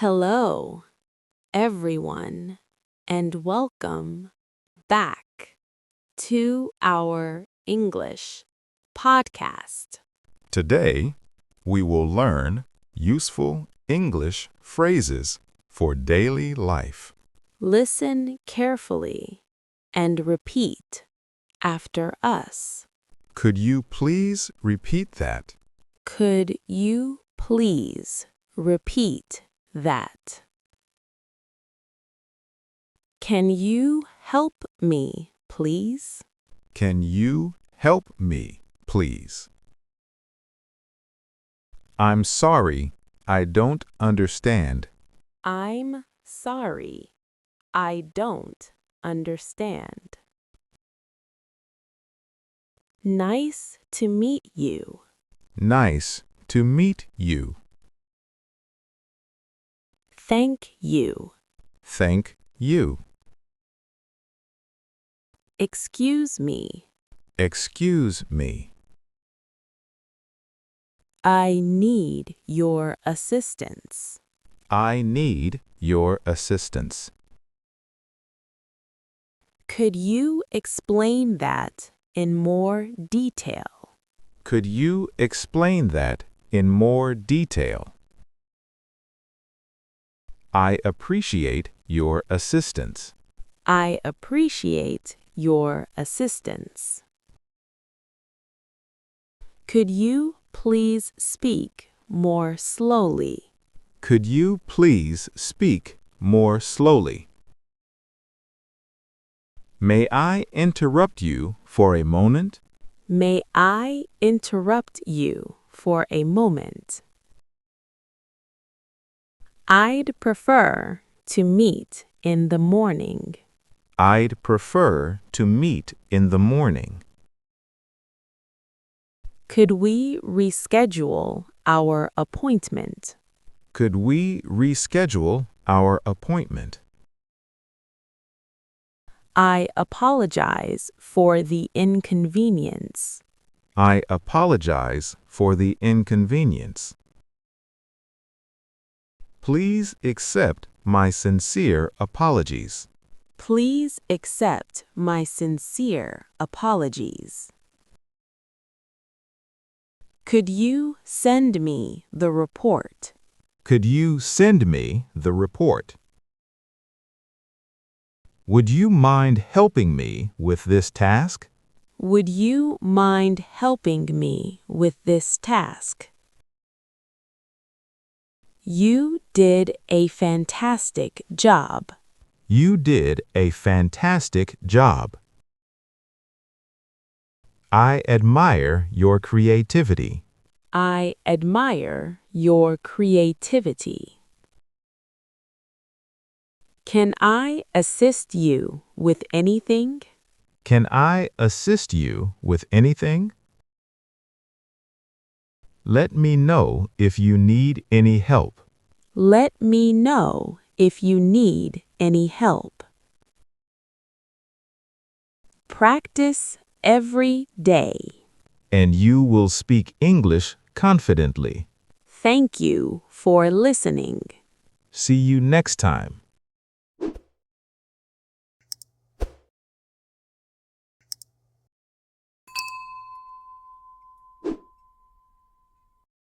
Hello, everyone, and welcome back to our English podcast. Today, we will learn useful English phrases for daily life. Listen carefully and repeat after us. Could you please repeat that? Could you please repeat that? Can you help me, please? Can you help me, please? I'm sorry, I don't understand. I'm sorry, I don't understand. Nice to meet you. Nice to meet you. Thank you. Thank you. Excuse me. Excuse me. I need your assistance. I need your assistance. Could you explain that in more detail? Could you explain that in more detail? I appreciate your assistance. I appreciate your assistance. Could you please speak more slowly? Could you please speak more slowly? May I interrupt you for a moment? May I interrupt you for a moment? I'd prefer to meet in the morning. I'd prefer to meet in the morning. Could we reschedule our appointment? Could we reschedule our appointment? I apologize for the inconvenience. I apologize for the inconvenience. Please accept my sincere apologies. Please accept my sincere apologies. Could you send me the report? Could you send me the report? Would you mind helping me with this task? Would you mind helping me with this task? You did a fantastic job. You did a fantastic job. I admire your creativity. I admire your creativity. Can I assist you with anything? Can I assist you with anything? Let me know if you need any help. Let me know if you need any help. Practice every day. And you will speak English confidently. Thank you for listening. See you next time.